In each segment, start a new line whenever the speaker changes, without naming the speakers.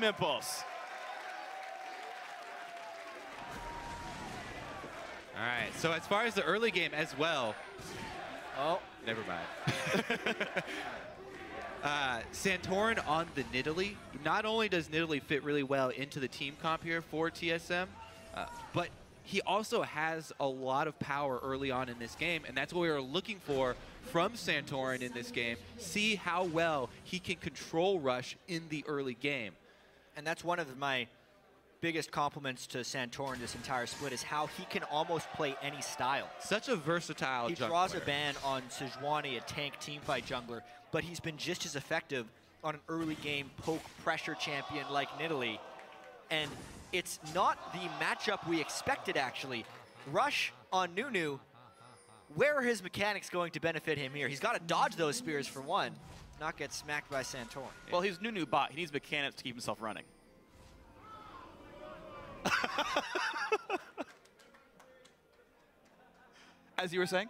Team Impulse.
All right, so as far as the early game as well, oh, never mind. Santorin on the Nidalee. Not only does Nidalee fit really well into the team comp here for TSM, but he also has a lot of power early on in this game, and that's what we were looking for from Santorin in this game. See how well he can control Rush in the early game.
And that's one of my biggest compliments to Santorin this entire split, is how he can almost play any style.
Such a versatile jungler.
He draws a ban on Sejuani, a tank teamfight jungler, but he's been just as effective on an early game poke pressure champion like Nidalee. And it's not the matchup we expected, actually. Rush on Nunu, where are his mechanics going to benefit him here? He's got to dodge those spears for one, not get smacked by Santorin.
Well, he's Nunu bot. He needs mechanics to keep himself running. As you were saying?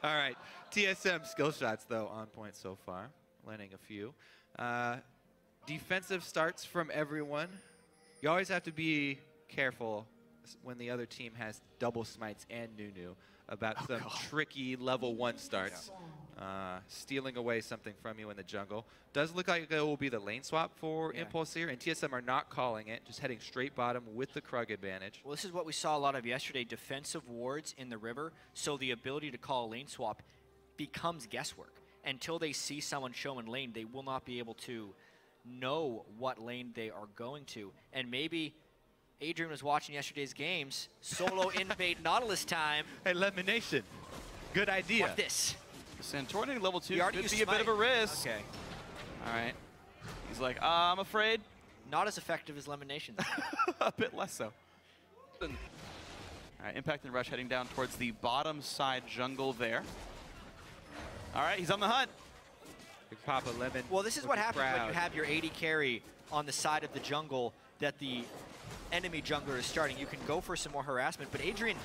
All right, TSM skill shots, though, on point so far. Landing a few. Defensive starts from everyone. You always have to be careful when the other team has double smites and Nunu about some tricky level 1 starts. Stealing away something from you in the jungle. Does look like it will be the lane swap for Impulse here, and TSM are not calling it, just heading straight bottom with the Krug advantage.
Well, this is what we saw a lot of yesterday, defensive wards in the river, so the ability to call a lane swap becomes guesswork. Until they see someone show in lane, they will not be able to know what lane they are going to. And maybe Adrian was watching yesterday's games, solo invade Nautilus time.
Elimination. Good idea.
What this?
Santorin level 2 could be a bit of a risk.
Okay.
All right. He's like, I'm afraid.
Not as effective as elimination.
A bit less so. All right, Impact and Rush heading down towards the bottom side jungle there. All right, he's on the hunt.
Big pop a lemon.
Well, this is what happens when you have your AD carry on the side of the jungle that the enemy jungler is starting. You can go for some more harassment, but Adrian,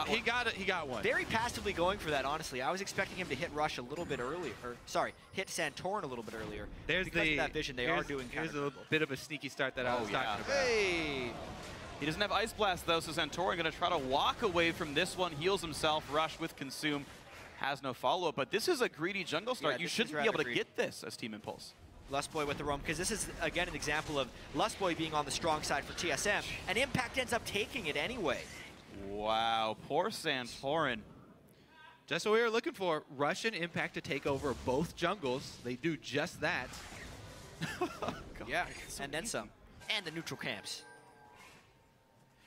he got one.
Very passively going for that, honestly. I was expecting him to hit Rush a little bit earlier, or sorry, hit Santorin a little bit earlier. Because of that vision, they are doing counter.
Here's a bit of a sneaky start that I was talking about.
Hey! He doesn't have Ice Blast, though, so Santorin going to try to walk away from this one, heals himself. Rush with Consume has no follow-up, but this is a greedy jungle start. You shouldn't be able to get this as Team Impulse.
Lustboy with the roam, because this is, again, an example of Lustboy being on the strong side for TSM, and Impact ends up taking it anyway.
Wow, poor Santorin.
Just what we were looking for. Rush and Impact to take over both jungles. They do just that.
God, yeah, and then some. And the neutral camps.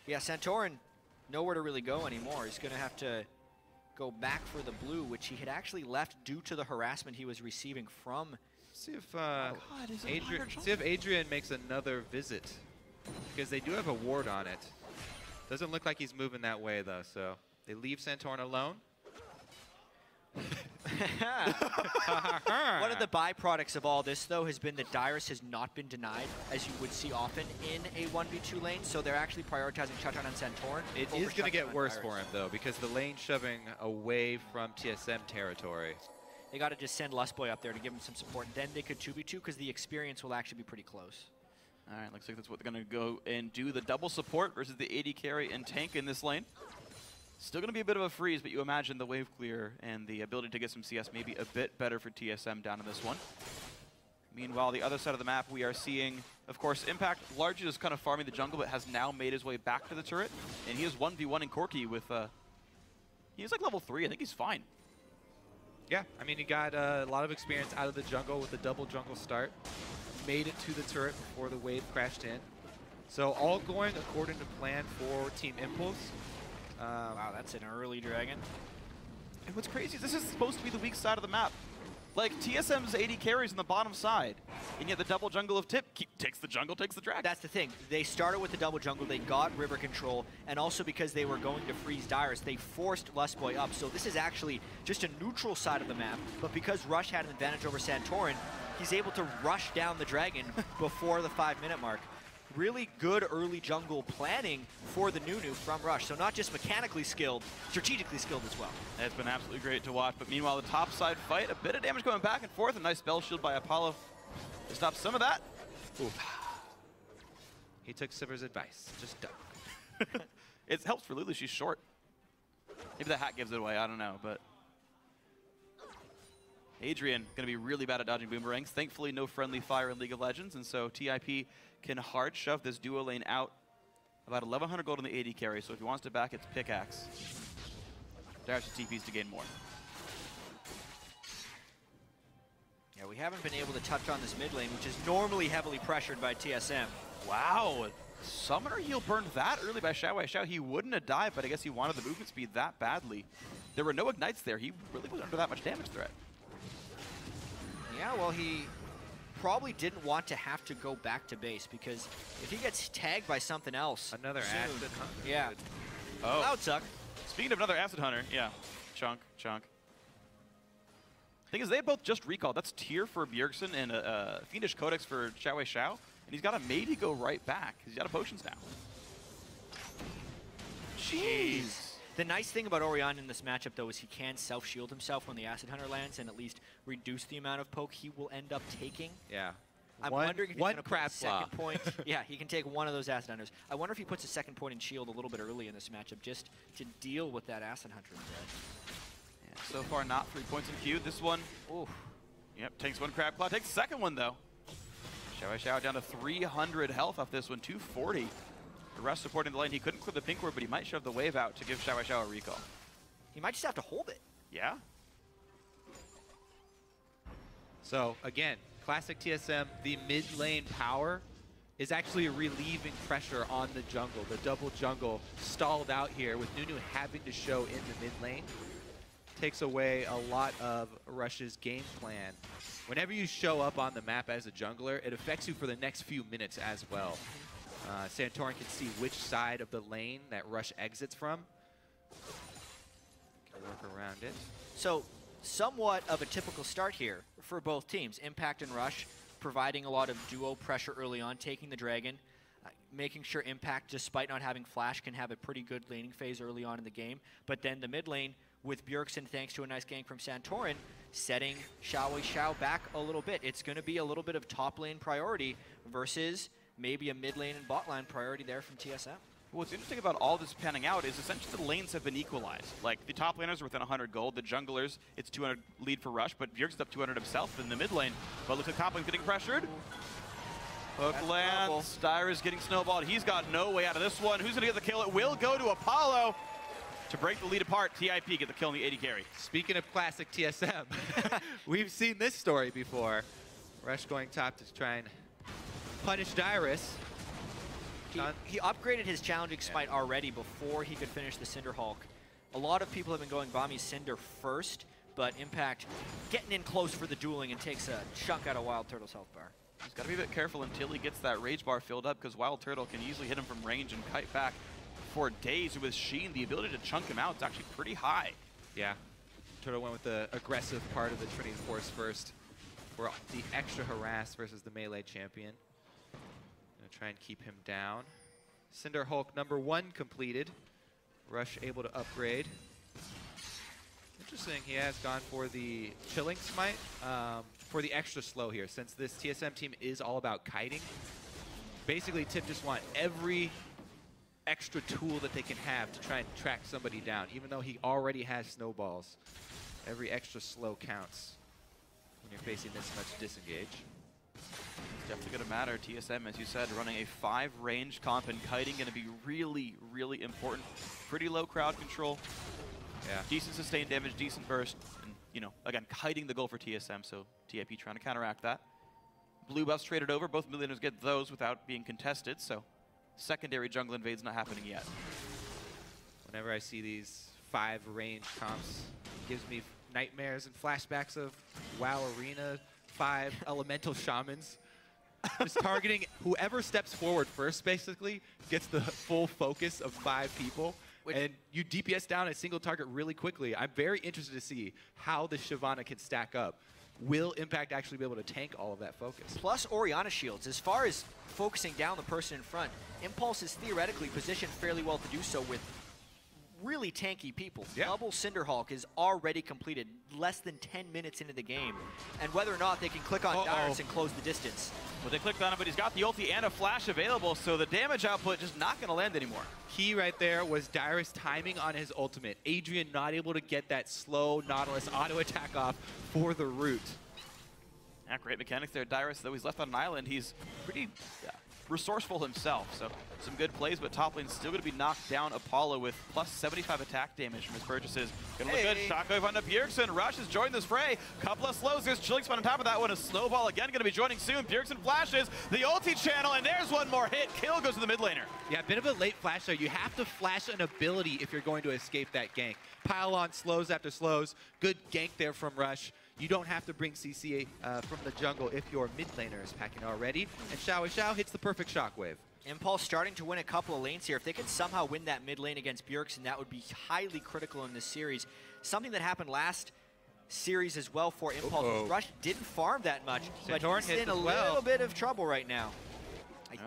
Yeah, Santorin, nowhere to really go anymore. He's going to have to go back for the blue, which he had actually left due to the harassment he was receiving from.
See if Adrian makes another visit, because they do have a ward on it. Doesn't look like he's moving that way though, so they leave Santorin alone.
One of the byproducts of all this, though, has been that Dyrus has not been denied, as you would see often in a 1v2 lane, so they're actually prioritizing Shutdown on Santorin.
It is going to get worse for him, though, because the lane's shoving away from TSM territory.
They got to just send Lustboy up there to give him some support. Then they could 2v2, because the experience will actually be pretty close.
All right, looks like that's what they're going to go and do. The double support versus the AD carry and tank in this lane. Still going to be a bit of a freeze, but you imagine the wave clear and the ability to get some CS maybe a bit better for TSM down in this one. Meanwhile, the other side of the map, we are seeing, of course, Impact largely just kind of farming the jungle, but has now made his way back to the turret. And he is 1v1 in Corki with, he's like level 3. I think he's fine.
Yeah, I mean, he got a lot of experience out of the jungle with the double jungle start. Made it to the turret before the wave crashed in. So all going according to plan for Team Impulse.
Wow, that's an early dragon.
And what's crazy is this is supposed to be the weak side of the map. Like, TSM's AD carries on the bottom side, and yet the double jungle of Tip takes the jungle, takes the dragon.
That's the thing. They started with the double jungle, they got river control, and also because they were going to freeze Dyrus, they forced Lustboy up. So this is actually just a neutral side of the map, but because Rush had an advantage over Santorin, he's able to rush down the dragon before the 5-minute mark. Really good early jungle planning for the Nunu from Rush. So not just mechanically skilled, strategically skilled as well.
It's been absolutely great to watch. But meanwhile, the top side fight, a bit of damage going back and forth. A nice spell shield by Apollo to stop some of that.
Ooh. He took Sivers' advice. Just duck.
It helps for Lulu. She's short. Maybe the hat gives it away. I don't know, but Adrian going to be really bad at dodging boomerangs. Thankfully, no friendly fire in League of Legends, and so TIP can hard shove this duo lane out. About 1,100 gold on the AD carry, so if he wants to back, it's pickaxe. There's the TPs to gain more.
Yeah, we haven't been able to touch on this mid lane, which is normally heavily pressured by TSM.
Wow, Summoner heal burned that early by Xiao Xiao. He wouldn't have died, but I guess he wanted the movement speed that badly. There were no ignites there. He really wasn't under that much damage threat.
Yeah, well, he probably didn't want to have to go back to base, because if he gets tagged by something else
Another
soon,
acid hunter.
yeah.
Oh.
That would suck.
Speaking of another acid hunter, yeah. Chunk. Thing is, they both just recalled. That's tier for Bjergsen and a Fiendish Codex for Xiao Xiao. And he's got a maybe go right back. He's out of potions now. Jeez.
The nice thing about Orion in this matchup, though, is he can self-shield himself when the Acid Hunter lands and at least reduce the amount of poke he will end up taking.
Yeah.
I'm wondering if he's going to put a
crab
second point. Yeah, he can take one of those Acid Hunters. I wonder if he puts a second point in shield a little bit early in this matchup just to deal with that Acid Hunter threat.
Yeah, so far, not 3 points in queue. This one,
Oof.
Yep, takes one crab claw. Takes the second one, though. Xiao Xiao down to 300 health off this one, 240. The rest supporting the lane. He couldn't clear the pink ward, but he might shove the wave out to give Xiao Xiao a recall.
He might just have to hold it.
Yeah.
So, again, classic TSM, the mid lane power is actually relieving pressure on the jungle. The double jungle stalled out here with Nunu having to show in the mid lane. Takes away a lot of Rush's game plan. Whenever you show up on the map as a jungler, it affects you for the next few minutes as well. Santorin can see which side of the lane that Rush exits from. Can work around it.
So, somewhat of a typical start here for both teams. Impact and Rush providing a lot of duo pressure early on, taking the dragon, making sure Impact, despite not having flash, can have a pretty good laning phase early on in the game. But then the mid lane with Bjergsen, thanks to a nice gank from Santorin, setting Xiao Xiao back a little bit. It's going to be a little bit of top lane priority versus maybe a mid lane and bot lane priority there from TSM.
What's interesting about all this panning out is essentially the lanes have been equalized. Like, the top laners are within 100 gold, the junglers, it's 200 lead for Rush, but Bjergsen's up 200 himself in the mid lane. But looks like top lane's getting pressured. Hook lands, Styra's getting snowballed. He's got no way out of this one. Who's going to get the kill? It will go to Apollo to break the lead apart. TIP get the kill in the AD carry.
Speaking of classic TSM, we've seen this story before. Rush going top to try and punish Dyrus.
He upgraded his challenging smite already before he could finish the Cinder Hulk. A lot of people have been going Bami's Cinder first, but Impact getting in close for the dueling and takes a chunk out of Wild Turtle's health bar.
He's got to be a bit careful until he gets that rage bar filled up, because Wild Turtle can easily hit him from range and kite back for days. With Sheen, the ability to chunk him out is actually pretty high.
Yeah. Turtle went with the aggressive part of the Trinity Force first for the extra harass versus the melee champion. Gonna try and keep him down. Cinder Hulk #1 completed. Rush able to upgrade. Interesting, he has gone for the Chilling Smite for the extra slow here, since this TSM team is all about kiting. Basically, Tip just want every extra tool that they can have to try and track somebody down, even though he already has snowballs. Every extra slow counts when you're facing this much disengage.
It's definitely going to matter. TSM, as you said, running a 5 range comp, and kiting going to be really, really important. Pretty low crowd control.
Yeah.
Decent sustained damage, decent burst. And, you know, again, kiting the goal for TSM, so TIP trying to counteract that. Blue buffs traded over. Both millionaires get those without being contested, so secondary jungle invades not happening yet.
Whenever I see these 5 range comps, it gives me nightmares and flashbacks of WoW Arena 5 elemental shamans. Just targeting whoever steps forward first, basically, gets the full focus of 5 people. And you DPS down a single target really quickly. I'm very interested to see how the Shyvana can stack up. Will Impact actually be able to tank all of that focus?
Plus Orianna shields. As far as focusing down the person in front, Impulse is theoretically positioned fairly well to do so with really tanky people.
Yeah.
Double Cinderhulk is already completed less than 10 minutes into the game. And whether or not they can click on Dyrus and close the distance.
Well, they clicked on him, but he's got the ulti and a flash available, so the damage output just not going to land anymore.
Key right there was Dyrus timing on his ultimate. Adrian not able to get that slow Nautilus auto attack off for the root.
Yeah, great mechanics there. Dyrus, though he's left on an island, he's pretty resourceful himself. So some good plays, but top lane's still going to be knocked down. Apollo with plus 75 attack damage from his purchases. Gonna look good. Shockwave onto Bjergsen. Rush has joined this fray. Couple of slows. There's Chilling Spot on top of that one. A snowball again going to be joining soon. Bjergsen flashes the ulti channel, and there's one more hit. Kill goes to the mid laner.
Yeah, a bit of a late flash there. You have to flash an ability if you're going to escape that gank. Pile on slows after slows. Good gank there from Rush. You don't have to bring CC from the jungle if your mid laner is packing already. And Xiao hits the perfect shockwave.
Impulse starting to win a couple of lanes here. If they can somehow win that mid lane against Bjergsen, that would be highly critical in this series. Something that happened last series as well for Impulse. Rush didn't farm that much, but he's in a little bit of trouble right now.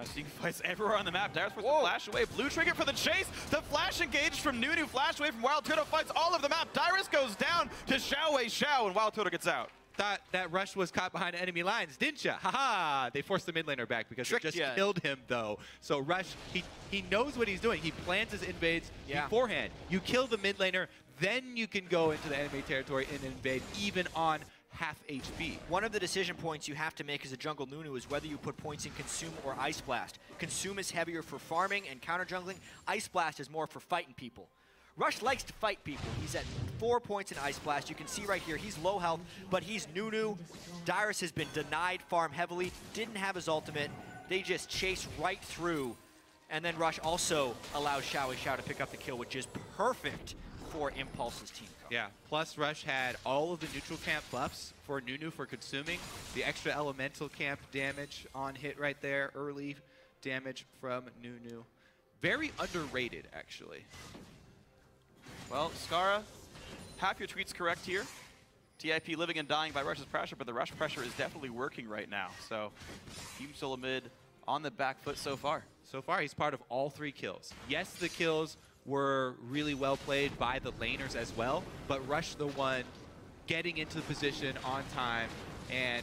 Seeing fights everywhere on the map. Dyrus forced to flash away. Blue trinket for the chase. The flash engaged from Nunu. Flash away from Wild Turtle. Fights all of the map. Dyrus goes down to Xiao, and Wild Turtle gets out.
Thought that Rush was caught behind enemy lines, didn't ya? Haha! They forced the mid laner back because it just killed him, though. So Rush, he knows what he's doing. He plans his invades beforehand. You kill the mid laner, then you can go into the enemy territory and invade even on half HP.
One of the decision points you have to make as a jungle Nunu is whether you put points in Consume or Ice Blast. Consume is heavier for farming and counter jungling. Ice Blast is more for fighting people. Rush likes to fight people. He's at 4 points in Ice Blast. You can see right here, he's low health, but he's Nunu. Dyrus has been denied farm heavily, didn't have his ultimate. They just chase right through. And then Rush also allows Xiao to pick up the kill, which is perfect for Impulse's team.
Yeah, plus Rush had all of the neutral camp buffs for Nunu for consuming. The extra elemental camp damage on hit right there. Early damage from Nunu. Very underrated, actually.
Well, Skara, half your tweets correct here. TIP living and dying by Rush's pressure, but the Rush pressure is definitely working right now. So Team Solo mid on the back foot so far.
So far, he's part of all 3 kills. Yes, the kills were really well played by the laners as well, but Rush the one getting into the position on time and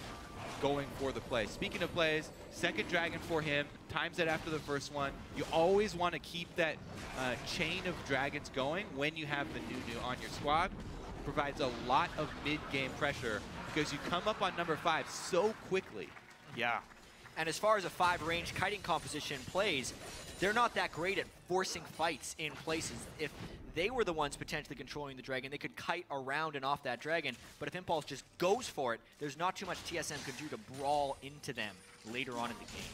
going for the play. Speaking of plays, second dragon for him, times it after the first one. You always want to keep that chain of dragons going when you have the Nunu on your squad. Provides a lot of mid-game pressure because you come up on number 5 so quickly.
Yeah. And as far as a 5 range kiting composition plays, they're not that great at forcing fights in places. If they were the ones potentially controlling the dragon, they could kite around and off that dragon. But if Impulse just goes for it, there's not too much TSM could do to brawl into them later on in the game.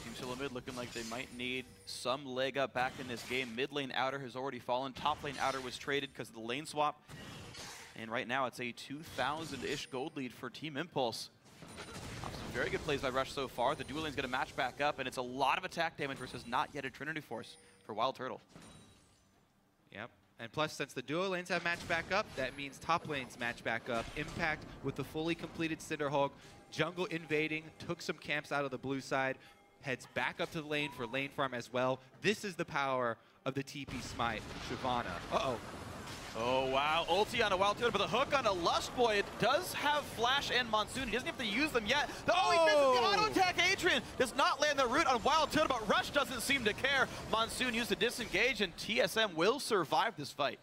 Team Solo mid looking like they might need some leg up back in this game. Mid lane outer has already fallen. Top lane outer was traded because of the lane swap. And right now it's a 2,000-ish gold lead for Team Impulse. Some very good plays by Rush so far. The dual lane's going to match back up, and it's a lot of attack damage versus not yet a Trinity Force for Wild Turtle.
Yep. And plus, since the duo lanes have matched back up, that means top lanes match back up. Impact with the fully completed Cinderhulk. Jungle invading, took some camps out of the blue side, heads back up to the lane for lane farm as well. This is the power of the TP Smite, Shyvana. Uh-oh.
Oh, wow. Ulti on a Wild Turtle, but the hook on a Lust Boy. It does have Flash and Monsoon. He doesn't have to use them yet. The only misses the auto attack. Adrian does not land the root on Wild Turtle, but Rush doesn't seem to care. Monsoon used to disengage, and TSM will survive this fight.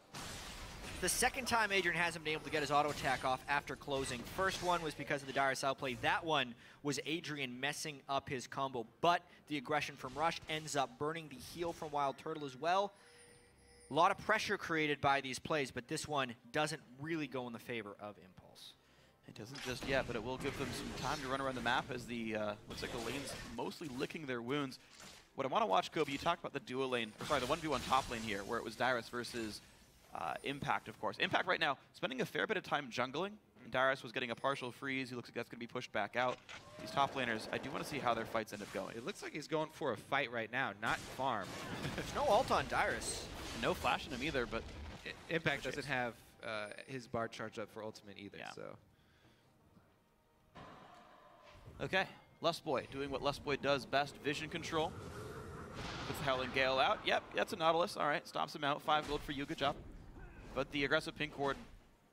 The second time Adrian hasn't been able to get his auto attack off after closing. First one was because of the Dyrus outplay. That one was Adrian messing up his combo, but the aggression from Rush ends up burning the heal from Wild Turtle as well. A lot of pressure created by these plays, but this one doesn't really go in the favor of Impulse.
It doesn't just yet, but it will give them some time to run around the map as the looks like the lane's mostly licking their wounds. What I want to watch, Kobe, you talked about the duo lane, or sorry, the 1v1 top lane here, where it was Dyrus versus Impact, of course. Impact right now spending a fair bit of time jungling. And Dyrus was getting a partial freeze. He looks like that's going to be pushed back out. These top laners, I do want to see how their fights end up going.
It looks like he's going for a fight right now, not farm.
There's no ult on Dyrus.
No flash in him either, but
Impact doesn't have his bar charged up for ultimate either, so.
Okay, Lustboy doing what Lustboy does best, vision control. Puts the Howling Gale out. Yep, that's a Nautilus. All right, stops him out. 5 gold for you. Good job. But the aggressive pink ward,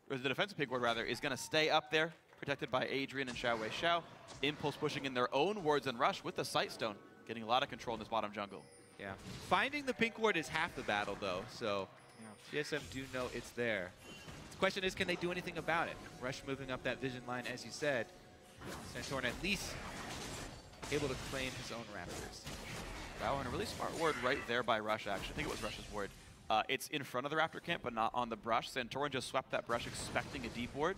or the defensive pink ward rather, is going to stay up there, protected by Adrian and Xiao Wei Xiao. Impulse pushing in their own wards and Rush with the Sight Stone, getting a lot of control in this bottom jungle.
Yeah. Finding the pink ward is half the battle, though, so TSM do know it's there. The question is, can they do anything about it? Rush moving up that vision line, as you said. Santorin at least able to claim his own Raptors.
Wow, and a really smart ward right there by Rush, actually. I think it was Rush's ward. It's in front of the Raptor camp, but not on the brush. Santorin just swept that brush expecting a deep ward,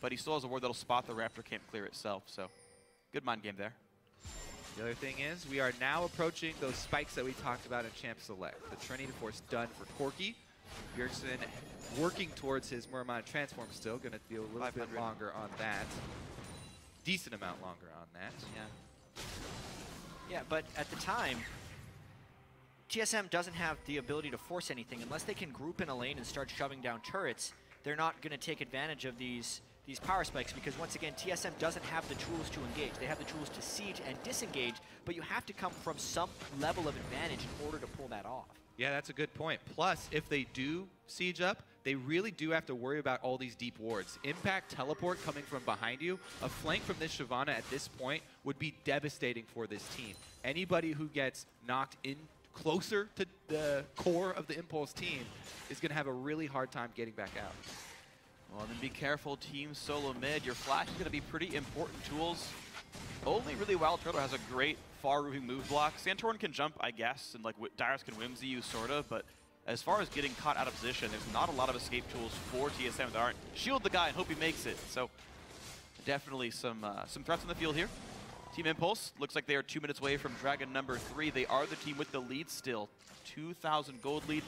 but he still has a ward that'll spot the Raptor camp clear itself, so good mind game there.
The other thing is, we are now approaching those spikes that we talked about in Champ Select. The Trinity Force done for Corki. Bjergsen working towards his Muramana transform still, going to deal a little bit longer on that. Decent amount longer on that.
Yeah, but at the time, TSM doesn't have the ability to force anything. Unless they can group in a lane and start shoving down turrets, they're not going to take advantage of these power spikes, because once again, TSM doesn't have the tools to engage. They have the tools to siege and disengage, but you have to come from some level of advantage in order to pull that off.
Yeah, that's a good point. Plus, if they do siege up, they really do have to worry about all these deep wards. Impact teleport coming from behind you, a flank from this Shyvana at this point would be devastating for this team. Anybody who gets knocked in closer to the core of the Impulse team is going to have a really hard time getting back out.
Well, then be careful, team solo mid. Your flash is going to be pretty important tools. Only really Wild Turtle has a great far-moving move block. Santorin can jump, I guess, and like Dyrus can whimsy you, sort of, but as far as getting caught out of position, there's not a lot of escape tools for TSM that aren't shield the guy and hope he makes it. So definitely some threats on the field here. Team Impulse looks like they are 2 minutes away from Dragon number 3. They are the team with the lead still. 2,000 gold lead.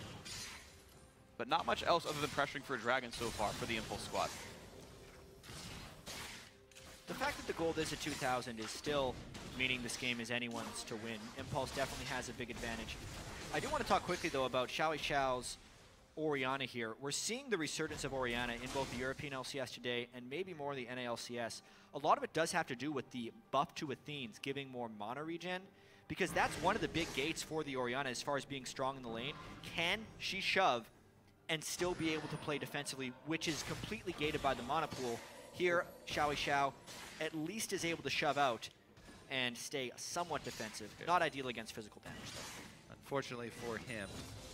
But not much else other than pressuring for a Dragon so far for the Impulse squad.
The fact that the gold is at 2,000 is still meaning this game is anyone's to win. Impulse definitely has a big advantage. I do want to talk quickly, though, about Xiao Wei Xiao's Orianna here. We're seeing the resurgence of Orianna in both the European LCS today and maybe more the NALCS. A lot of it does have to do with the buff to Athene's giving more mana regen, because that's one of the big gates for the Orianna as far as being strong in the lane. Can she shove and still be able to play defensively, which is completely gated by the mana pool? Here, Xiao Wei Xiao at least is able to shove out and stay somewhat defensive. Okay. Not ideal against physical damage, though.
Unfortunately for him,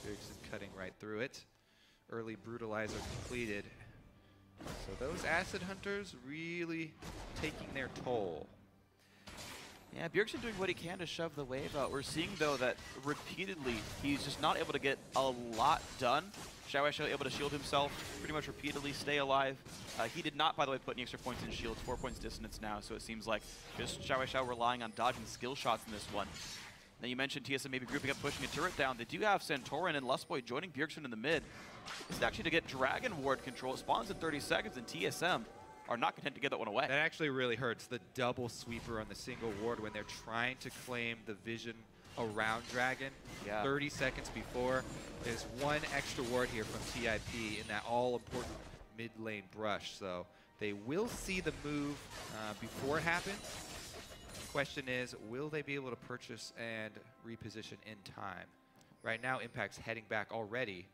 Bjergsen cutting right through it. Early Brutalizer completed. So those Acid Hunters really taking their toll.
Yeah, Bjergsen doing what he can to shove the wave out. We're seeing, though, that repeatedly he's just not able to get a lot done. Xiao Wei Xiao able to shield himself pretty much repeatedly, stay alive. He did not, by the way, put any extra points in shields, 4 points distance now, so it seems like just Xiao Wei Xiao relying on dodging skill shots in this one. Now you mentioned TSM maybe grouping up, pushing a turret down. They do have Santorin and Lustboy joining Bjergsen in the mid. This is actually to get Dragon Ward control. It spawns in 30 seconds, and TSM are not content to get that one away.
That actually really hurts, the double sweeper on the single ward when they're trying to claim the vision around Dragon.
Yeah.
30 seconds before. There's one extra ward here from TIP in that all-important mid-lane brush, so they will see the move before it happens. Question is, will they be able to purchase and reposition in time? Right now, Impact's heading back already.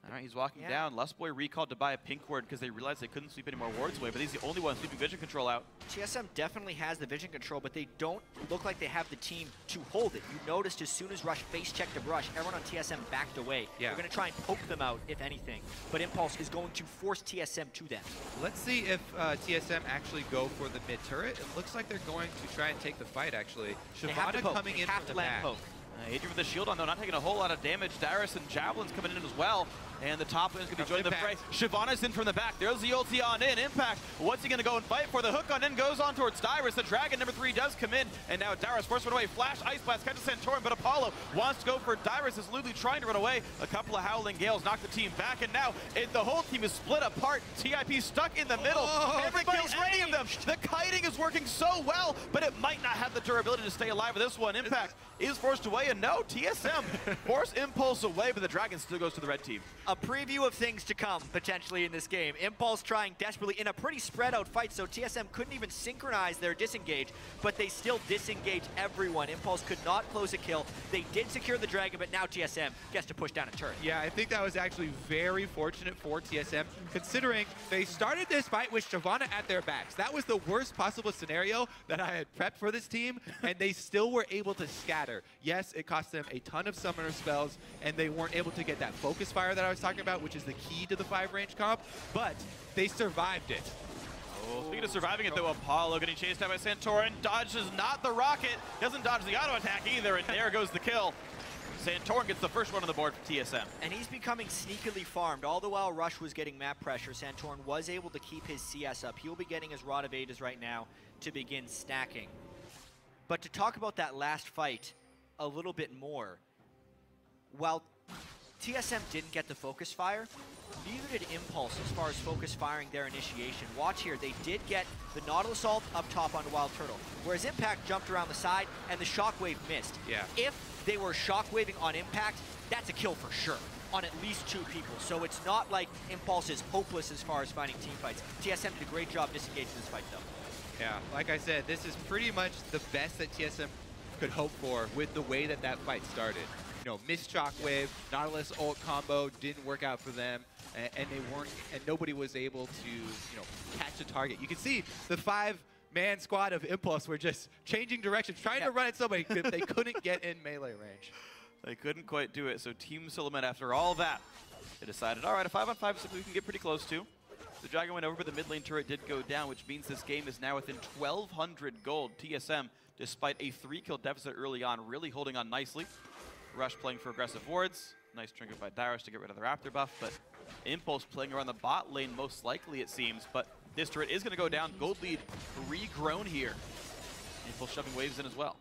All right, he's walking down. Lustboy recalled to buy a pink ward because they realized they couldn't sweep any more wards away, but he's the only one sweeping vision control out.
TSM definitely has the vision control, but they don't look like they have the team to hold it. You noticed as soon as Rush face-checked the brush, everyone on TSM backed away.
Yeah.
They're going to try and poke them out, if anything, but Impulse is going to force TSM to them.
Let's see if TSM actually go for the mid-turret. It looks like they're going to try and take the fight, actually. Shyvana coming in from the back.
Adrian with the shield on, though, not taking a whole lot of damage. Dyrus and Javelin's coming in as well. And the top lane's going to be joining the fray. Shyvana's in from the back. There's the ulti on in. Impact, what's he going to go and fight for? The hook on in goes on towards Dyrus. The Dragon number 3 does come in. And now Dyrus forced one away. Flash, Ice Blast, catches Santorin, but Apollo wants to go for Dyrus. Is Lulu trying to run away. A couple of Howling Gales knock the team back. And now the whole team is split apart. TIP stuck in the middle. Everybody's any of them. The kiting is working so well, but it might not have the durability to stay alive with this one. Impact is forced away. And no, TSM force Impulse away, but the Dragon still goes to the red team.
a preview of things to come, potentially, in this game. Impulse trying desperately in a pretty spread out fight, so TSM couldn't even synchronize their disengage, but they still disengaged everyone. Impulse could not close a kill. They did secure the Dragon, but now TSM gets to push down a turret.
Yeah, I think that was actually very fortunate for TSM, considering they started this fight with Shyvana at their backs. That was the worst possible scenario that I had prepped for this team, and they still were able to scatter. Yes, it cost them a ton of summoner spells, and they weren't able to get that focus fire that I was talking about, which is the key to the 5-range comp, but they survived it.
Oh, speaking of surviving it, though, Apollo getting chased down by Santorin, dodges not the rocket, doesn't dodge the auto attack either, and there goes the kill. Santorin gets the first one on the board for TSM.
And he's becoming sneakily farmed. All the while Rush was getting map pressure, Santorin was able to keep his CS up. He'll be getting his Rod of Ages right now to begin stacking. But to talk about that last fight a little bit more, while TSM didn't get the focus fire, neither did Impulse as far as focus firing their initiation. Watch here, they did get the Nautilus ult up top onto Wild Turtle, whereas Impact jumped around the side and the Shockwave missed.
Yeah.
If they were shockwaving on Impact, that's a kill for sure, on at least 2 people. So it's not like Impulse is hopeless as far as finding team fights. TSM did a great job disengaging this fight though.
Yeah, like I said, this is pretty much the best that TSM could hope for with the way that that fight started. You know, missed Shockwave, Nautilus ult combo didn't work out for them, and they weren't, and nobody was able to, you know, catch a target. You can see the 5-man squad of Impulse were just changing directions, trying to run at somebody, but they couldn't get in melee range.
They couldn't quite do it, so Team Silhouette, after all that, they decided, all right, a 5-on-5 is something we can get pretty close to. The Dragon went over, but the mid lane turret did go down, which means this game is now within 1,200 gold. TSM, despite a 3-kill deficit early on, really holding on nicely. Rush playing for aggressive wards. Nice trinket by Darius to get rid of the Raptor buff, but Impulse playing around the bot lane most likely, it seems. But this turret is going to go down. Gold lead regrown here. Impulse shoving waves in as well.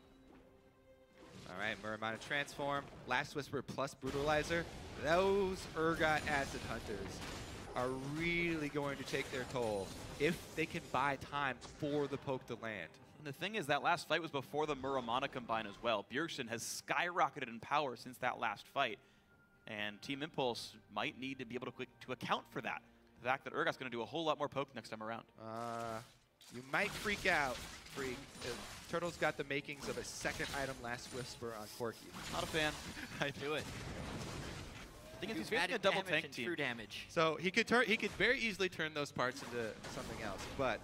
All right, Muramana transform, Last Whisper plus Brutalizer. Those Urgot Acid Hunters are really going to take their toll if they can buy time for the poke to land.
And the thing is, that last fight was before the Muramana combine as well. Bjergsen has skyrocketed in power since that last fight. And Team Impulse might need to be able to account for that. The fact that Urgot's going to do a whole lot more poke next time around.
You might freak out, Freak. Turtle's got the makings of a second item Last Whisper on Corki.
Not a fan.
I do it.
I think he's facing a double tank team.
True damage.
So he could very easily turn those parts into something else, but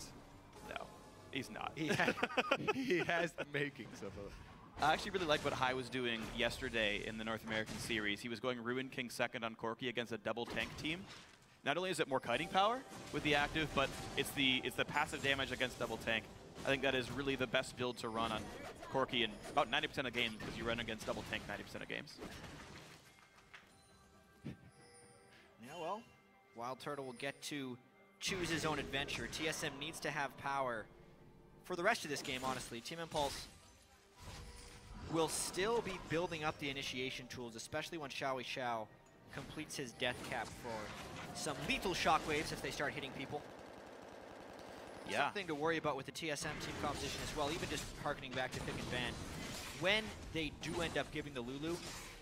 No, he's not.
he has the makings of a...
I actually really like what Hai was doing yesterday in the North American series. He was going Ruin King second on Corki against a double tank team. Not only is it more kiting power with the active, but it's the passive damage against double tank. I think that is really the best build to run on Corki in about 90% of games, because you run against double tank 90% of games.
Yeah, well, Wild Turtle will get to choose his own adventure. TSM needs to have power for the rest of this game, honestly. Team Impulse will still be building up the initiation tools, especially when Xiao Xiao completes his death cap for some lethal shockwaves if they start hitting people.
Yeah.
Something to worry about with the TSM team composition as well, even just harkening back to Pick and Ban. When they do end up giving the Lulu,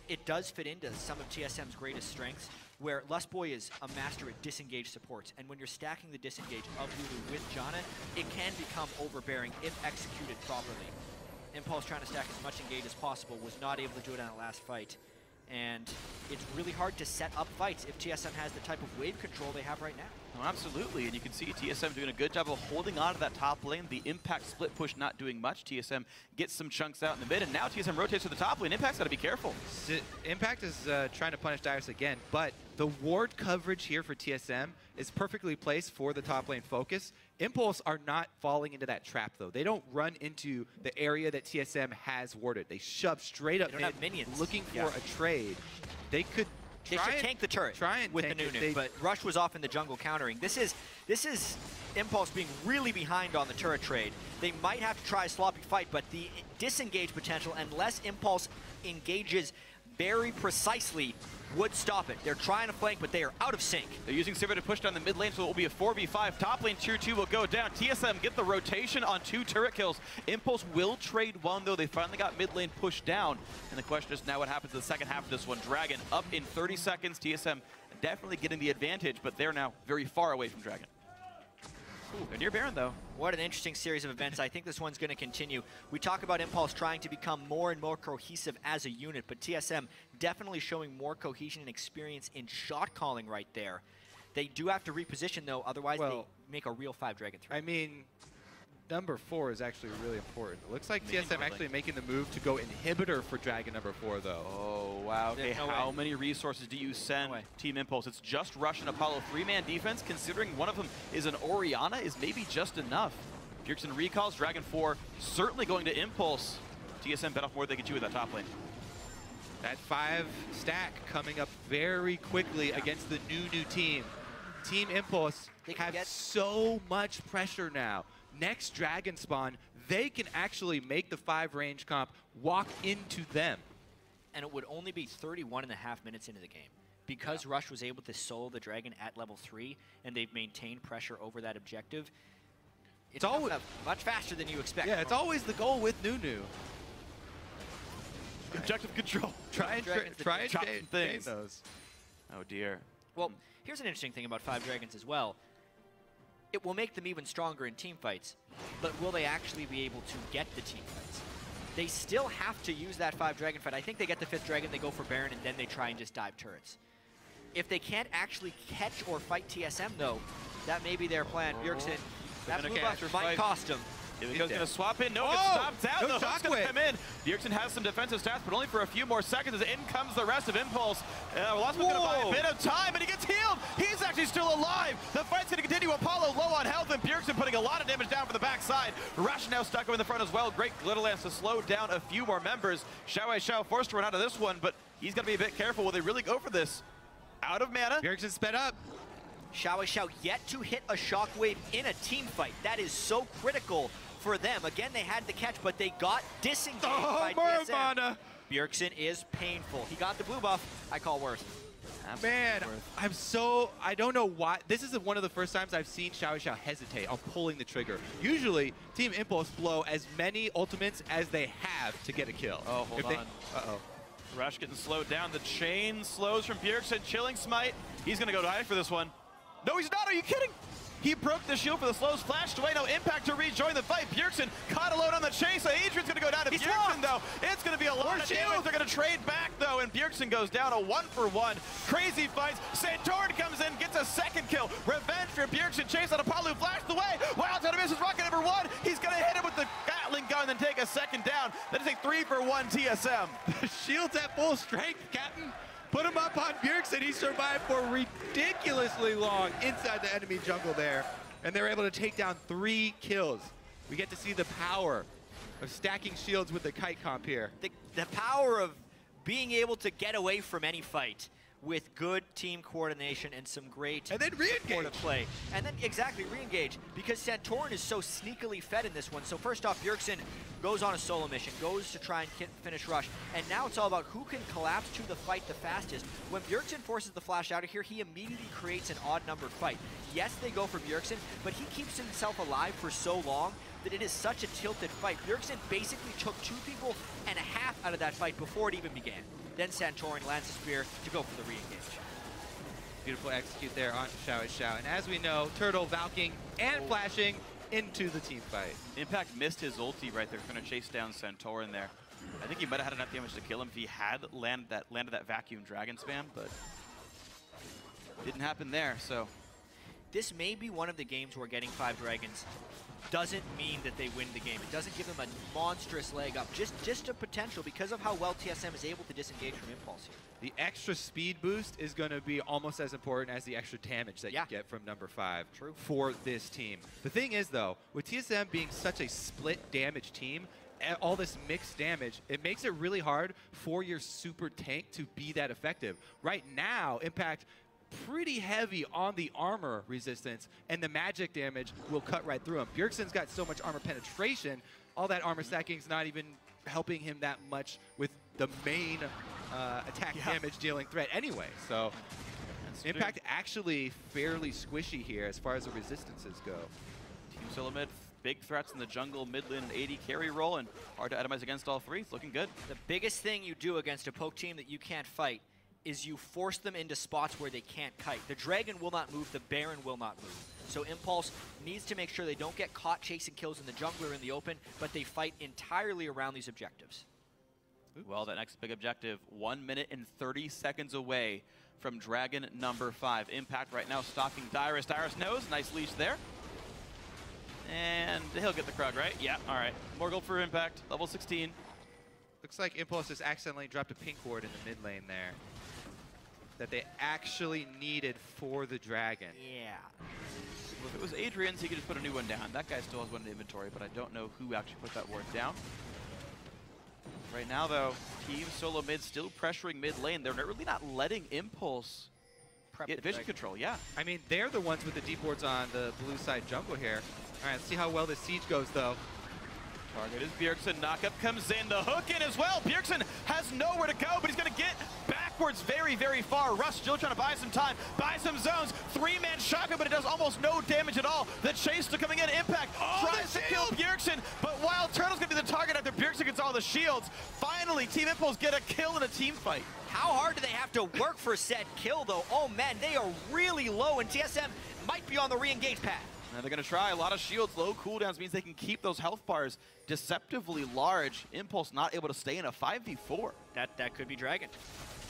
it does fit into some of TSM's greatest strengths, where Lustboy is a master at disengage supports, and when you're stacking the disengage of Lulu with Janna, it can become overbearing if executed properly. Impulse trying to stack as much engage as possible, was not able to do it on the last fight. And it's really hard to set up fights if TSM has the type of wave control they have right now.
Oh, absolutely, and you can see TSM doing a good job of holding on to that top lane. The Impact split push not doing much. TSM gets some chunks out in the mid, and now TSM rotates to the top lane. Impact's got to be careful.
Impact is trying to punish Darius again, but the ward coverage here for TSM is perfectly placed for the top lane focus. Impulse are not falling into that trap, though. They don't run into the area that TSM has warded. They shove straight up mid,
minions.
looking for a trade. They could
They should tank the turret with the Nunu, but Rush was off in the jungle countering. This is Impulse being really behind on the turret trade. They might have to try a sloppy fight, but the disengage potential, unless Impulse engages very precisely, would stop it. They're trying to flank, but they are out of sync.
They're using Sivir to push down the mid lane, so it will be a 4v5. Top lane tier 2 will go down. TSM get the rotation on 2 turret kills. Impulse will trade one, though. They finally got mid lane pushed down. And the question is now what happens in the second half of this one. Dragon up in 30 seconds. TSM definitely getting the advantage, but they're now very far away from Dragon. Ooh, they're near Baron, though.
What an interesting series of events. I think this one's going to continue. We talk about Impulse trying to become more and more cohesive as a unit, but TSM definitely showing more cohesion and experience in shot calling right there. They do have to reposition, though, otherwise they make a real 5-Dragon 3.
I mean, number 4 is actually really important. It looks like TSM actually making the move to go inhibitor for Dragon number 4, though.
Oh, wow. Okay, how many resources do you send Team Impulse? It's just Rush and Apollo 3-man defense, considering one of them is an Orianna, is maybe just enough. Bjergsen recalls, Dragon 4 certainly going to Impulse. TSM bet off more than they could do with that top lane.
That 5 stack coming up very quickly against the new team. Team Impulse have so much pressure now. Next Dragon spawn, they can actually make the 5 range comp walk into them.
And it would only be 31.5 minutes into the game. Because Rush was able to solo the Dragon at level 3, and they've maintained pressure over that objective, it's always much faster than you expect.
Yeah, it's always the goal with Nunu.
Objective control.
Try and change those.
Oh, dear.
Well, here's an interesting thing about 5 Dragons as well. It will make them even stronger in team fights, but will they actually be able to get the team fights? They still have to use that 5 Dragon fight. I think they get the 5th Dragon, they go for Baron, and then they try and just dive turrets. If they can't actually catch or fight TSM, though, that may be their plan. Bjergsen, that blue buff might cost him.
He's going to swap in. No, gets stopped out. The hook's going to come in. Bjergsen has some defensive stats, but only for a few more seconds as in comes the rest of Impulse. Lost going to buy a bit of time, and he gets healed. He's actually still alive. The fight's going to continue. Apollo low on health, and Bjergsen putting a lot of damage down from the backside. Rush now stuck in the front as well. Great Glitter Lance to slow down a few more members. Xiao forced to run out of this one, but he's going to be a bit careful. Will they really go for this? Out of mana.
Bjergsen sped up.
Xiao yet to hit a shockwave in a team fight. That is so critical for them. Again, they had the catch, but they got disengaged by TSM. Bjergsen is painful. He got the blue buff. I call worth.
Man, I don't know why. This is one of the first times I've seen Xiao hesitate on pulling the trigger. Usually, Team Impulse blow as many ultimates as they have to get a kill.
Oh, hold on.
Uh-oh.
Rush getting slowed down. The chain slows from Bjergsen. Chilling smite. He's going to go dive for this one. No, he's not. Are you kidding? He broke the shield for the slows, flashed away, no impact to rejoin the fight. Bjergsen caught alone on the chase, so Adrian's gonna go down to Bjergsen though. It's gonna be a lot of damage. They're gonna trade back though, and Bjergsen goes down a 1-for-1. Crazy fights. Santorin comes in, gets a second kill. Revenge for Bjergsen, chase on Apollo, flashed away. Wild out of misses, rocket number 1. He's gonna hit him with the Gatling gun and take a second down. That is a 3-for-1 TSM.
The shield's at full strength, Captain. Put him up on Bjergsen. He survived for ridiculously long inside the enemy jungle there. And they're able to take down 3 kills. We get to see the power of stacking shields with the kite comp here.
The power of being able to get away from any fight with good team coordination and some great supportive play. And then re-engage, because Santorin is so sneakily fed in this one. So first off, Bjergsen goes on a solo mission, goes to try and finish Rush, and now it's all about who can collapse to the fight the fastest. When Bjergsen forces the flash out of here, he immediately creates an odd-numbered fight. Yes, they go for Bjergsen, but he keeps himself alive for so long that it is such a tilted fight. Bjergsen basically took 2.5 people out of that fight before it even began. Then Santorin lands a spear to go for the re-engage.
Beautiful execute there on Xiao. And as we know, Turtle valking and flashing into the team fight.
Impact missed his ulti right there, trying to chase down Santorin there. I think he might have had enough damage to kill him if he had landed that vacuum dragon spam, but didn't happen there, so.
This may be one of the games where getting 5 dragons doesn't mean that they win the game. It doesn't give them a monstrous leg up, just a potential because of how well TSM is able to disengage from Impulse here.
The extra speed boost is going to be almost as important as the extra damage that you get from number 5 for this team. The thing is, though, with TSM being such a split damage team, all this mixed damage, it makes it really hard for your super tank to be that effective. Right now, Impact pretty heavy on the armor resistance, and the magic damage will cut right through him. Bjergsen's got so much armor penetration, all that armor stacking's not even helping him that much with the main attack damage dealing threat anyway. So Impact actually fairly squishy here as far as the resistances go.
Team solo mid, big threats in the jungle, mid lane, 80 carry role, and hard to itemize against all 3. It's looking good.
The biggest thing you do against a poke team that you can't fight is you force them into spots where they can't kite. The Dragon will not move, the Baron will not move. So Impulse needs to make sure they don't get caught chasing kills in the jungle or in the open, but they fight entirely around these objectives.
Oops. Well, that next big objective, 1 minute and 30 seconds away from Dragon number 5. Impact right now stalking Dyrus. Dyrus knows, nice leash there. And he'll get the Krug, right? Yeah, all right. More gold for Impact, level 16.
Looks like Impulse has accidentally dropped a pink ward in the mid lane there that they actually needed for the Dragon.
Yeah.
Well, if it was Adrian's, he could just put a new one down. That guy still has one in inventory, but I don't know who actually put that ward down. Right now, though, Team Solo Mid still pressuring mid lane. They're really not letting Impulse get vision control, yeah.
I mean, they're the ones with the deep wards on the blue side jungle here. All right, let's see how well this siege goes, though.
Target is Bjergsen. Knockup comes in. The hook in as well. Bjergsen has nowhere to go, but he's going to get backwards very, very far. Russ still trying to buy some time, buy some zones. 3-man shotgun, but it does almost no damage at all. The chase still coming in. Impact tries to kill Bjergsen, but Wild Turtle's going to be the target after Bjergsen gets all the shields. Finally, Team Impulse get a kill in a team fight.
How hard do they have to work for said kill, though? Oh, man, they are really low, and TSM might be on the re-engage path.
Now they're going to try a lot of shields. Low cooldowns means they can keep those health bars deceptively large. Impulse not able to stay in a 5v4.
That could be Dragon.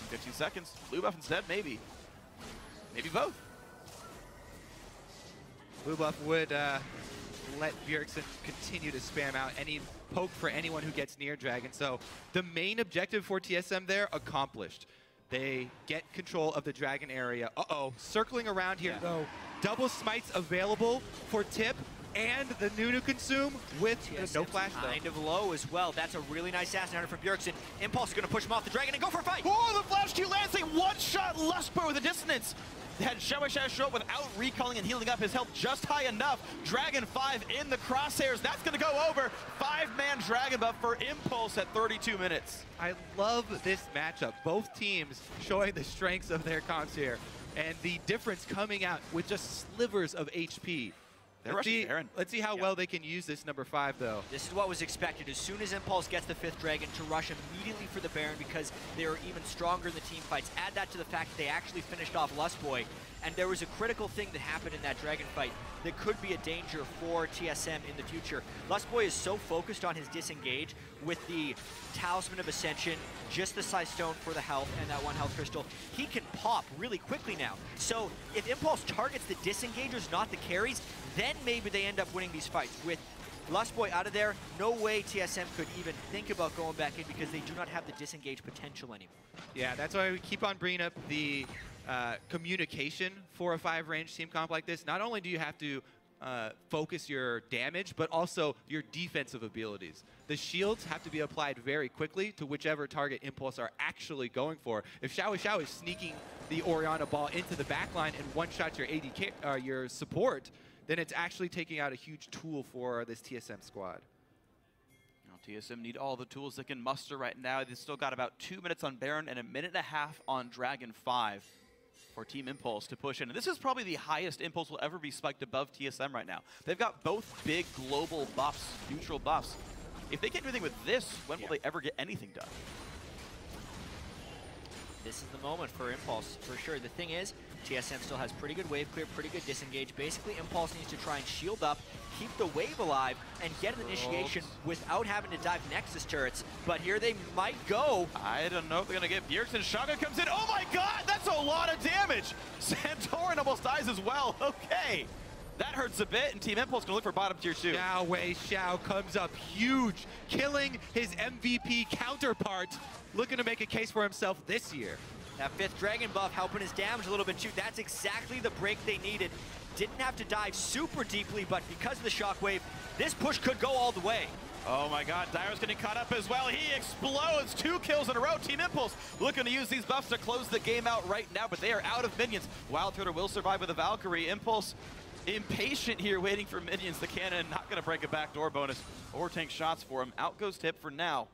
15 seconds. Blue buff instead, maybe. Maybe both.
Blue buff would let Bjergsen continue to spam out any poke for anyone who gets near Dragon. So the main objective for TSM there, accomplished. They get control of the Dragon area. Uh-oh, circling around here though. Double smites available for Tip and the Nunu consume with no flash though.
Kind of low as well. That's a really nice assassin hunter from Bjergsen. Impulse is going to push him off the Dragon and go for a fight.
Oh, the flash Q lands. They one-shot Lustbow with a dissonance. They had Shaohui show up without recalling and healing up his health just high enough. Dragon 5 in the crosshairs. That's going to go over. 5-man Dragon buff for Impulse at 32 minutes.
I love this matchup. Both teams showing the strengths of their comps here. And the difference coming out with just slivers of HP. Let's see how well they can use this number 5, though.
This is what was expected. As soon as Impulse gets the 5th Dragon, to rush immediately for the Baron because they are even stronger in the team fights. Add that to the fact that they actually finished off Lustboy, and there was a critical thing that happened in that Dragon fight that could be a danger for TSM in the future. Lustboy is so focused on his disengage with the Talisman of Ascension, just the Size Stone for the health, and that 1 health crystal. He can pop really quickly now. So if Impulse targets the disengagers, not the carries, then maybe they end up winning these fights. With Lustboy out of there, no way TSM could even think about going back in because they do not have the disengage potential anymore.
Yeah, that's why we keep on bringing up the communication for a 5-range team comp like this. Not only do you have to focus your damage, but also your defensive abilities. The shields have to be applied very quickly to whichever target Impulse are actually going for. If Shaohui is sneaking the Orianna ball into the backline and one-shot your AD your support, then it's actually taking out a huge tool for this TSM squad.
Now, TSM need all the tools they can muster right now. They've still got about 2 minutes on Baron and a minute and a half on Dragon 5 for Team Impulse to push in. And this is probably the highest Impulse will ever be spiked above TSM right now. They've got both big global buffs, neutral buffs. If they can't do anything with this, when will they ever get anything done?
This is the moment for Impulse, for sure. The thing is, TSM still has pretty good wave clear, pretty good disengage. Basically, Impulse needs to try and shield up, keep the wave alive, and get an initiation without having to dive Nexus turrets. But here they might go.
I don't know if they're going to get Bjergsen. Shotgun comes in. Oh my god, that's a lot of damage. Santorin almost dies as well. Okay. That hurts a bit, and Team Impulse going to look for bottom tier 2.
Xiaohui Xiao comes up huge, killing his MVP counterpart, looking to make a case for himself this year.
That 5th Dragon buff helping his damage a little bit too. That's exactly the break they needed. Didn't have to dive super deeply, but because of the shockwave, this push could go all the way.
Oh my god, Dyro's getting caught up as well. He explodes. 2 kills in a row. Team Impulse looking to use these buffs to close the game out right now, but they are out of minions. Wild Turtle will survive with a Valkyrie. Impulse impatient here, waiting for minions. The cannon not going to break a backdoor bonus or tank shots for him. Out goes Tip for now.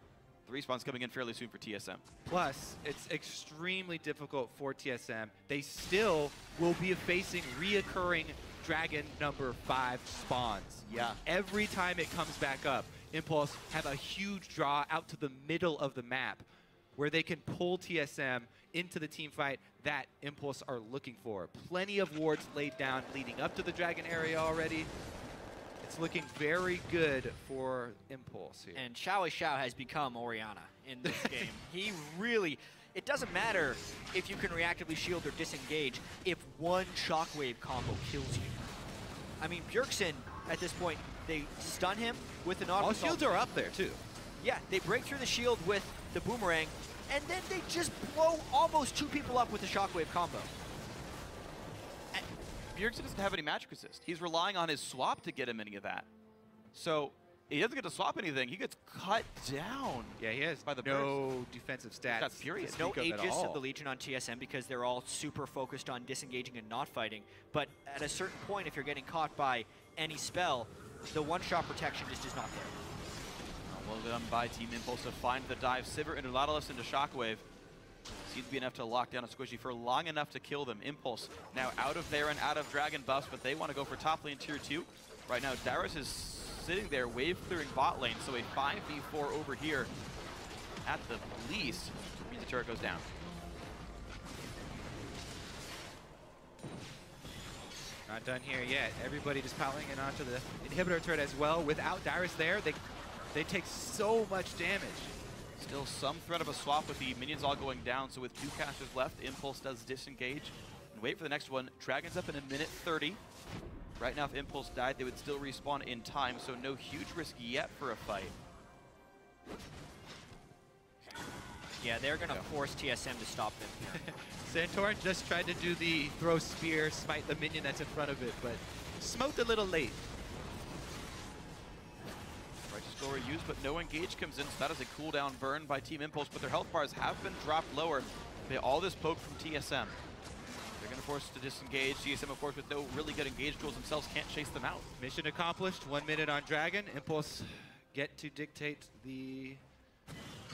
The respawn's coming in fairly soon for TSM.
Plus, it's extremely difficult for TSM. They still will be facing reoccurring Dragon number 5 spawns.
Yeah.
Every time it comes back up, Impulse have a huge draw out to the middle of the map where they can pull TSM into the team fight that Impulse are looking for. Plenty of wards laid down leading up to the Dragon area already. It's looking very good for Impulse here.
And Xiao has become Orianna in this game. He really, it doesn't matter if you can reactively shield or disengage if one shockwave combo kills you. I mean, Bjergsen, at this point, they stun him with an auto.
All shields are up there, too.
Yeah, they break through the shield with the boomerang, and then they just blow almost 2 people up with the shockwave combo.
Bjergsen doesn't have any magic resist. He's relying on his swap to get him any of that. So he doesn't get to swap anything. He gets cut down.
Yeah, he has
by the
no defensive stats.
That's furious.
No Aegis of the Legion on TSM because they're all super focused on disengaging and not fighting. But at a certain point, if you're getting caught by any spell, the one-shot protection just is not there.
Well done by Team Impulse to find the dive. Sivir into Nautilus into Shockwave. Seems to be enough to lock down a Squishy for long enough to kill them. Impulse now out of there and out of Dragon buffs, but they want to go for top lane tier 2. Right now, Dyrus is sitting there, wave clearing bot lane, so a 5v4 over here at the least. The turret goes down.
Not done here yet. Everybody just piling in onto the inhibitor turret as well. Without Dyrus there, they take so much damage.
Still some threat of a swap with the minions all going down, so with 2 casters left, Impulse does disengage and wait for the next one. Dragon's up in a minute 30. Right now, if Impulse died, they would still respawn in time, so no huge risk yet for a fight.
Yeah, they're going to force TSM to stop them.
Santorin just tried to do the throw spear, smite the minion that's in front of it, but smoked a little late.
Righteous Glory used, but no engage comes in, so that is a cooldown burn by Team Impulse, but their health bars have been dropped lower. They all this poke from TSM. They're going to force to disengage. TSM, of course, with no really good engage tools themselves, can't chase them out.
Mission accomplished. 1 minute on Dragon. Impulse get to dictate the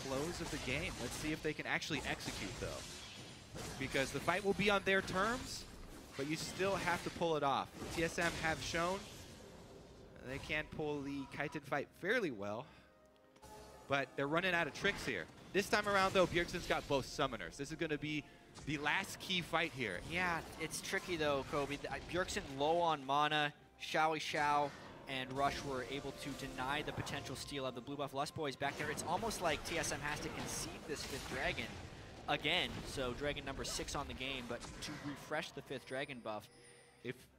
close of the game. Let's see if they can actually execute, though. Because the fight will be on their terms, but you still have to pull it off. TSM have shown they can pull the Kaiten fight fairly well, but they're running out of tricks here. This time around, though, Bjergsen's got both summoners. This is going to be the last key fight here.
Yeah, it's tricky, though, Kobe. Bjergsen low on mana, Xiao and Rush were able to deny the potential steal of the blue buff Lust Boys back there. It's almost like TSM has to concede this 5th Dragon again. So Dragon number 6 on the game, but to refresh the 5th Dragon buff.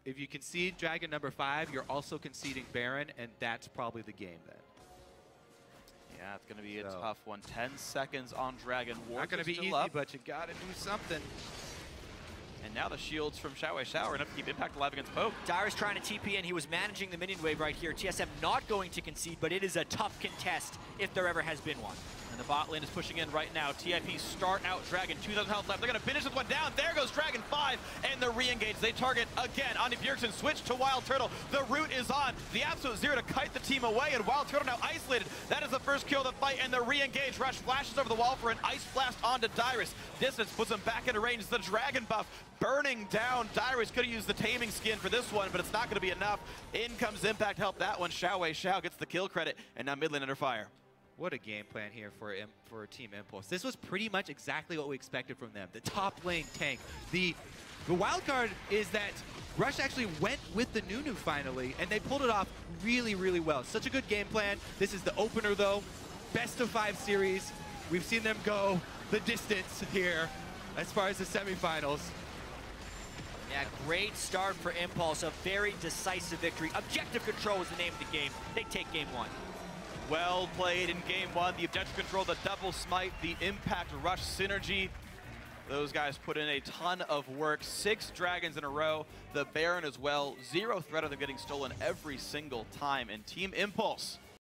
If you concede Dragon number 5, you're also conceding Baron, and that's probably the game then.
Yeah, it's going to be a tough one. 10 seconds on Dragon.
Not going to be easy, but you got to do something.
And now the shields from Xiao are enough to keep Impact alive against Poke.
Dyrus trying to TP in. He was managing the minion wave right here. TSM not going to concede, but it is a tough contest if there ever has been one.
And the bot lane is pushing in right now. TIP start out Dragon. 2,000 health left. They're going to finish this one down. There goes Dragon 5. And the re-engage. They target again onto Bjergsen. Switch to Wild Turtle. The root is on. The absolute zero to kite the team away. And Wild Turtle now isolated. That is the first kill of the fight. And the re-engage. Rush flashes over the wall for an ice blast onto Dyrus. Distance puts him back into range. The Dragon buff burning down. Dyrus could have used the taming skin for this one, but it's not going to be enough. In comes Impact. Help that one. Xiao gets the kill credit. And now mid lane under fire.
What a game plan here for Team Impulse. This was pretty much exactly what we expected from them. The top lane tank. The wild card is that Rush actually went with the Nunu finally, and they pulled it off really, really well. Such a good game plan. This is the opener, though. Best of 5 series. We've seen them go the distance here as far as the semifinals.
Yeah, great start for Impulse. A very decisive victory. Objective control is the name of the game. They take game 1.
Well played in game 1. The objective control, the double smite, the Impact Rush synergy. Those guys put in a ton of work. 6 Dragons in a row. The Baron as well. Zero threat of them getting stolen every single time. And Team Impulse